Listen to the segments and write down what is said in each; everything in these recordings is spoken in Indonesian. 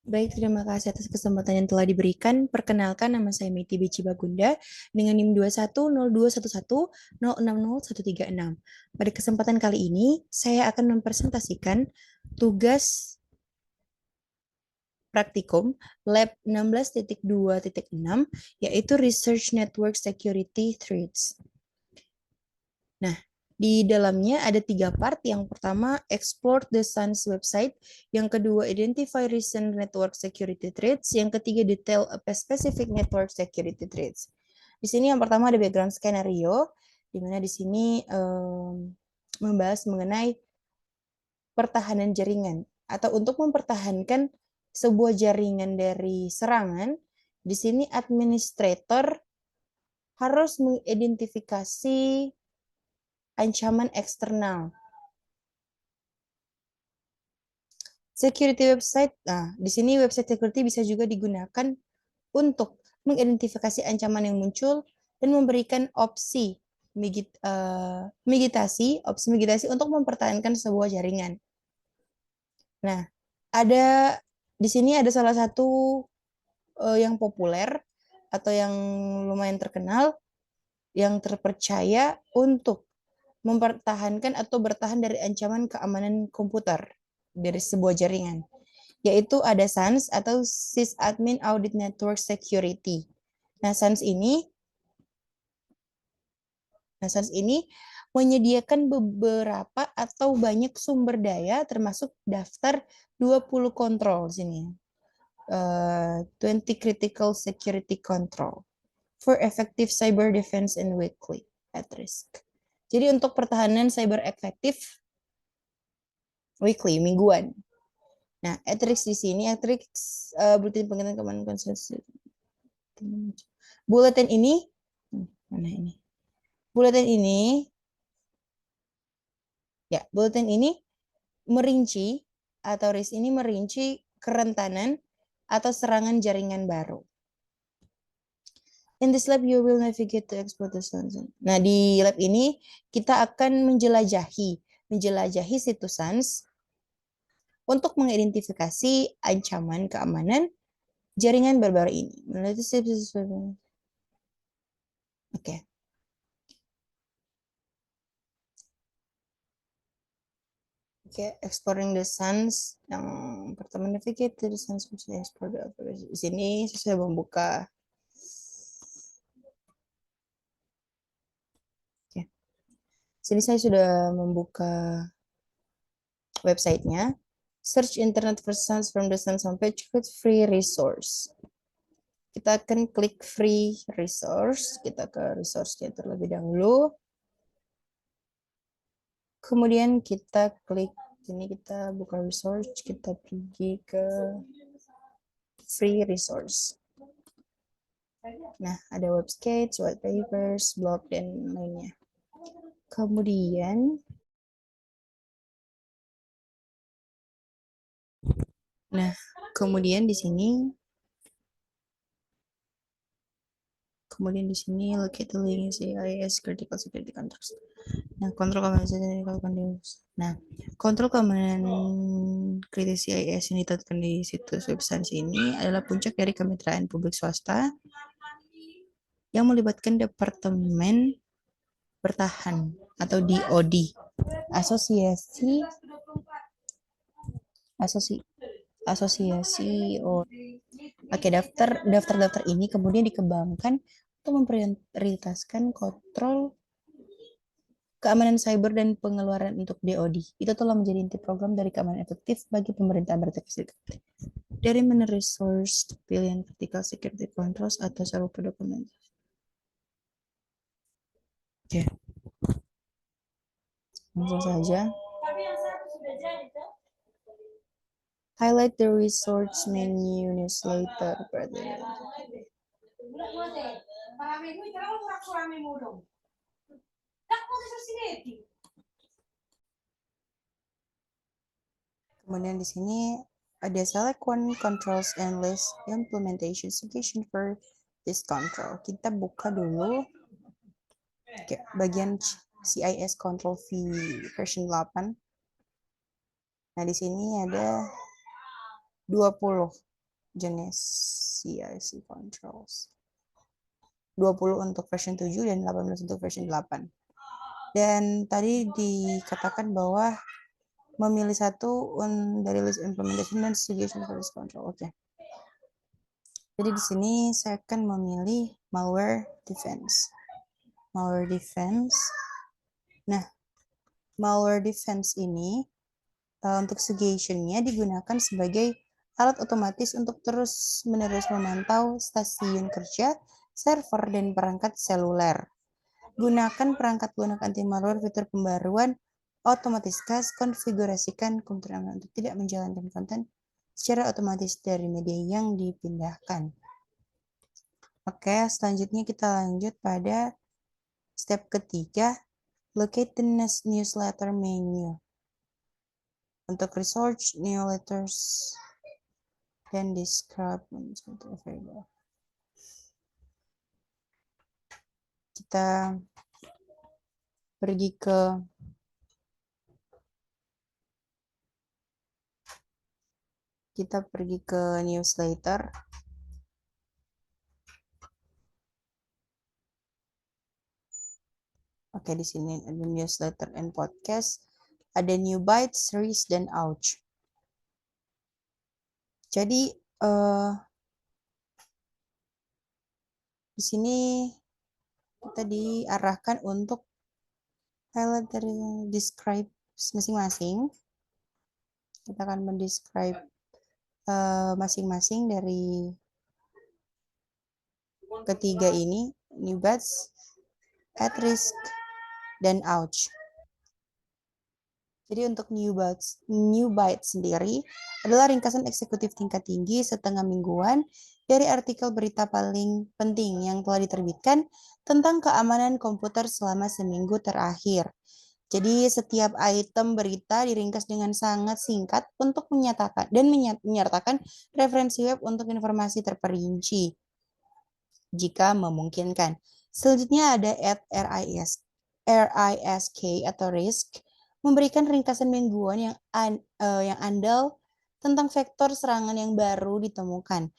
Baik, terima kasih atas kesempatan yang telah diberikan. Perkenalkan, nama saya Meti Beci Bagunda dengan NIM 210211060136. Pada kesempatan kali ini, saya akan mempresentasikan tugas praktikum Lab 16.2.6, yaitu Research Network Security Threats. Nah, di dalamnya ada 3 part. Yang pertama, explore the SANS website. Yang kedua, identify recent network security threats. Yang ketiga, detail a specific network security threats. Di sini yang pertama ada background skenario, di mana di sini membahas mengenai pertahanan jaringan. Atau untuk mempertahankan sebuah jaringan dari serangan, di sini administrator harus mengidentifikasi ancaman eksternal. Security website, nah di sini website security bisa juga digunakan untuk mengidentifikasi ancaman yang muncul dan memberikan opsi mitigasi untuk mempertahankan sebuah jaringan. Nah, ada di sini ada salah satu yang populer atau yang lumayan terkenal, yang terpercaya untuk mempertahankan atau bertahan dari ancaman keamanan komputer dari sebuah jaringan, yaitu ada SANS atau Sysadmin Audit Network Security. Nah, SANS ini menyediakan beberapa atau banyak sumber daya termasuk daftar 20 kontrol sini. 20 critical security control for effective cyber defense and weekly at risk. Jadi untuk pertahanan cyber efektif weekly, mingguan. Nah, at risk di sini, bulletin pengenaan keamanan konsensus. Bulletin ini, mana ini? Bulletin ini merinci, atau risk ini merinci kerentanan atau serangan jaringan baru. In this lab, you will navigate to explore the SANS. Nah, di lab ini kita akan menjelajahi situs SANS untuk mengidentifikasi ancaman keamanan jaringan baru-baru ini. Oke. Oke, exploring the SANS. Yang pertama, navigate to the SANS. Di sini saya membuka. Oke. Sini saya sudah membuka websitenya. Search internet for SANS from the SANS homepage with free resource. Kita akan klik free resource. Kita ke resource-nya terlebih dahulu. Kemudian kita klik ini, kita buka resource, kita pergi ke free resource. Nah, ada websites, white papers, blog, dan lainnya. Kemudian, di sini, locate the link CIS critical security controls. Nah, kontrol keamanan kritis CIS yang ditetapkan di situs web SANS ini adalah puncak dari kemitraan publik swasta yang melibatkan Departemen Bertahan atau DoD, asosiasi Oke, daftar ini kemudian dikembangkan untuk memprioritaskan kontrol keamanan cyber dan pengeluaran untuk DoD. Itu telah menjadi inti program dari keamanan efektif bagi pemerintah Amerika Serikat. Dari mana resource pilihan critical security controls atau serupa dokumen. Oke. Langsung saja. Highlight the resource menu newsletter. Kemudian di sini ada select one controls and list implementation suggestion for this control. Kita buka dulu bagian CIS control V version 8. Nah, di sini ada 20. jenis CIC controls. 20 untuk version 7 dan 18 untuk version 8. Dan tadi dikatakan bahwa memilih satu dari list implementation dan segregation service control. Oke. Jadi di sini saya akan memilih malware defense. Malware defense. Nah, malware defense ini untuk segregation-nya digunakan sebagai alat otomatis untuk terus-menerus memantau stasiun kerja, server, dan perangkat seluler. Gunakan perangkat lunak anti-malware, fitur pembaruan, otomatis cache, konfigurasikan komputer Anda untuk tidak menjalankan konten secara otomatis dari media yang dipindahkan. Oke, selanjutnya kita lanjut pada step ketiga, locate the newsletter menu. Untuk research, newsletters, dan describe variable. Kita pergi ke newsletter. Oke, di sini ada newsletter and podcast, ada new bytes, series, dan ouch. Jadi di sini kita diarahkan untuk highlight dari describe masing-masing. Kita akan mendescribe masing-masing dari ketiga ini, new bytes, at risk, dan ouch. Jadi untuk new bytes sendiri adalah ringkasan eksekutif tingkat tinggi setengah mingguan dari artikel berita paling penting yang telah diterbitkan tentang keamanan komputer selama seminggu terakhir. Jadi setiap item berita diringkas dengan sangat singkat untuk menyatakan dan menyertakan referensi web untuk informasi terperinci jika memungkinkan. Selanjutnya ada RISK atau risk, memberikan ringkasan mingguan yang andal tentang vektor serangan yang baru ditemukan,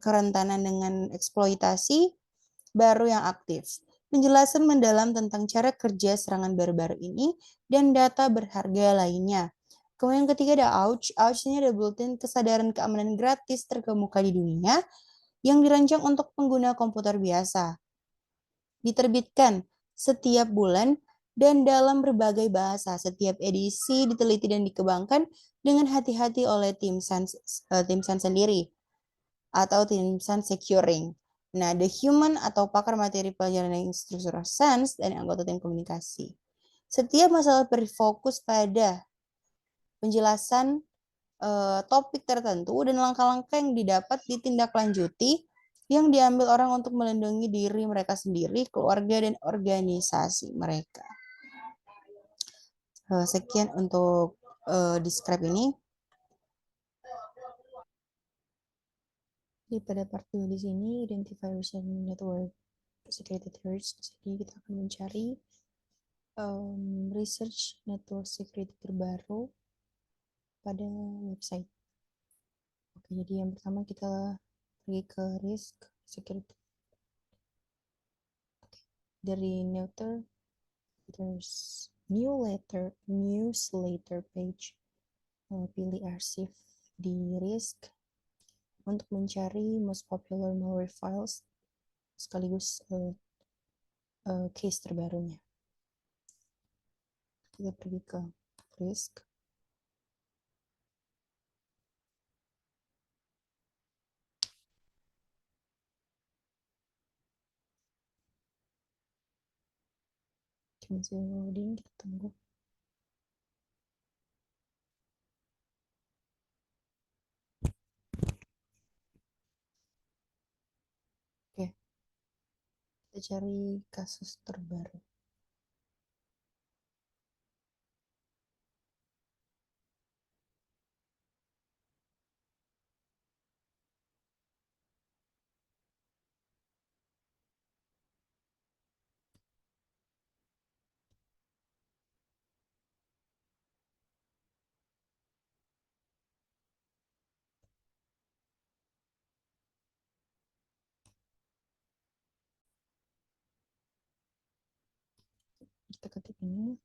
kerentanan dengan eksploitasi baru yang aktif, penjelasan mendalam tentang cara kerja serangan baru-baru ini, dan data berharga lainnya. Kemudian yang ketiga ada ouch. Ouch ini ada bulletin kesadaran keamanan gratis terkemuka di dunia yang dirancang untuk pengguna komputer biasa. Diterbitkan setiap bulan dan dalam berbagai bahasa. Setiap edisi diteliti dan dikembangkan dengan hati-hati oleh tim Sans sendiri atau tim Sans Securing. Nah, the human atau pakar materi pelajaran instruktur Sans dan anggota tim komunikasi. Setiap masalah berfokus pada penjelasan topik tertentu dan langkah-langkah yang didapat ditindaklanjuti yang diambil orang untuk melindungi diri mereka sendiri, keluarga, dan organisasi mereka. Sekian untuk describe ini. Jadi pada part 2 di sini, identify recent network security threats. Jadi kita akan mencari research network security terbaru pada website. Oke, jadi yang pertama kita pergi ke risk security. Oke, dari there's newsletter page. Pilih arsip di risk untuk mencari most popular malware files sekaligus case terbarunya. Kita pergi ke risk. Masih loading, kita tunggu. Oke, kita cari kasus terbaru. kita ketik ini.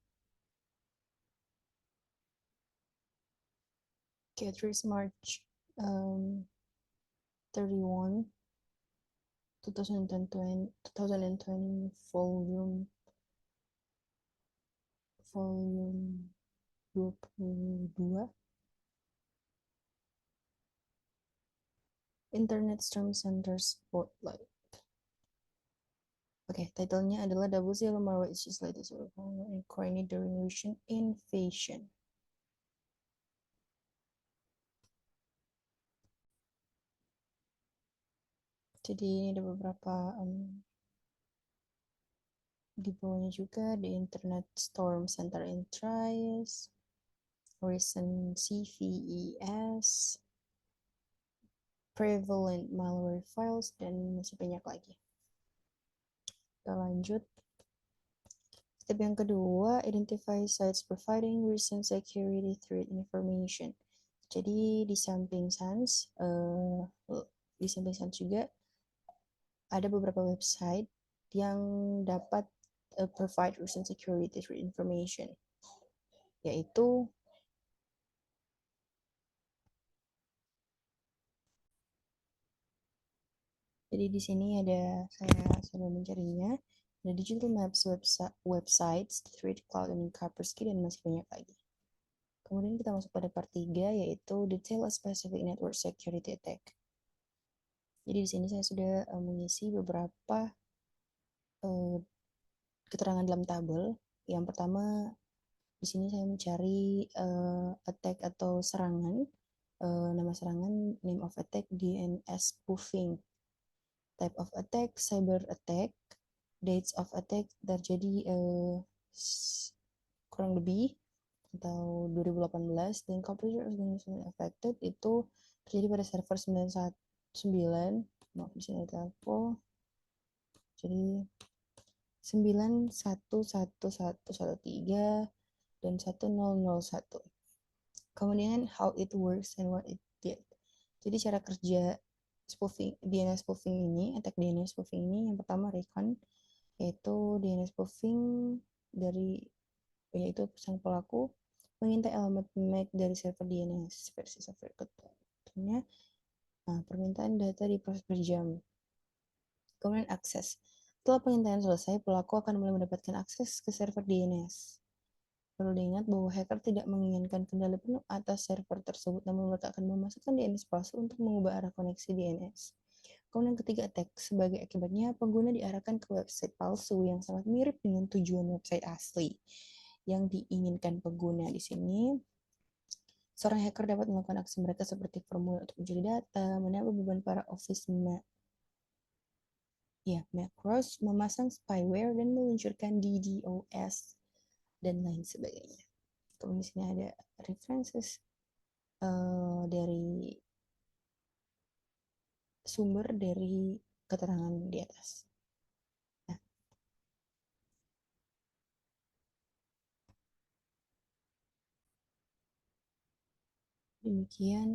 Catrice March 31 2020 volume 22 Internet Storm Center Spotlight. Oke, titlenya adalah Double Zero Malware Issues Latest and Coordinate the Revolution Invasion. Jadi ini ada beberapa di bawahnya juga, the Internet Storm Center in Tries, recent CVEs, prevalent malware files, dan masih banyak lagi. Kita lanjut. Step yang kedua, identify sites providing recent security threat information. Jadi di samping SANS, juga ada beberapa website yang dapat provide recent security threat information, yaitu jadi di sini ada, saya sudah mencarinya, ada Digital Maps websites, Threat Cloud, dan Kaspersky, dan masih banyak lagi. Kemudian kita masuk pada part 3, yaitu Detail a Specific Network Security Attack. Jadi di sini saya sudah mengisi beberapa keterangan dalam tabel. Yang pertama, di sini saya mencari attack atau serangan. Nama serangan, name of attack, DNS spoofing. Type of attack, cyber attack. Dates of attack terjadi kurang lebih atau 2018, dan computer organization affected itu terjadi pada server 919, maaf di sini ada typo, jadi 91113 dan 1001. Kemudian how it works and what it did. Jadi cara kerja spoofing, DNS spoofing ini, attack DNS spoofing ini, yang pertama recon, yaitu DNS spoofing yaitu sang pelaku mengintai alamat MAC dari server DNS versi software controlnya. Nah, permintaan data diproses per jam. Kemudian akses. Setelah pengintaian selesai, pelaku akan mulai mendapatkan akses ke server DNS. Perlu diingat bahwa hacker tidak menginginkan kendali penuh atas server tersebut, namun mereka akan memasukkan DNS palsu untuk mengubah arah koneksi DNS. Kemudian ketiga, attack. Sebagai akibatnya, pengguna diarahkan ke website palsu yang sangat mirip dengan tujuan website asli yang diinginkan pengguna. Di sini, seorang hacker dapat melakukan aksi mereka seperti formulir untuk mencuri data, menambah beban para Office macros, memasang spyware, dan meluncurkan DDoS, dan lain sebagainya. Kemudian di sini ada references dari sumber dari keterangan di atas. Nah, demikian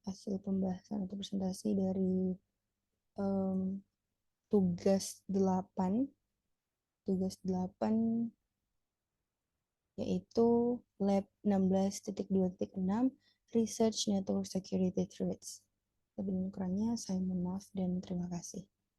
hasil pembahasan atau presentasi dari tugas 8 yaitu lab 16.2.6 Research Network Security Threats. Lebih kurangnya saya mohon maaf dan terima kasih.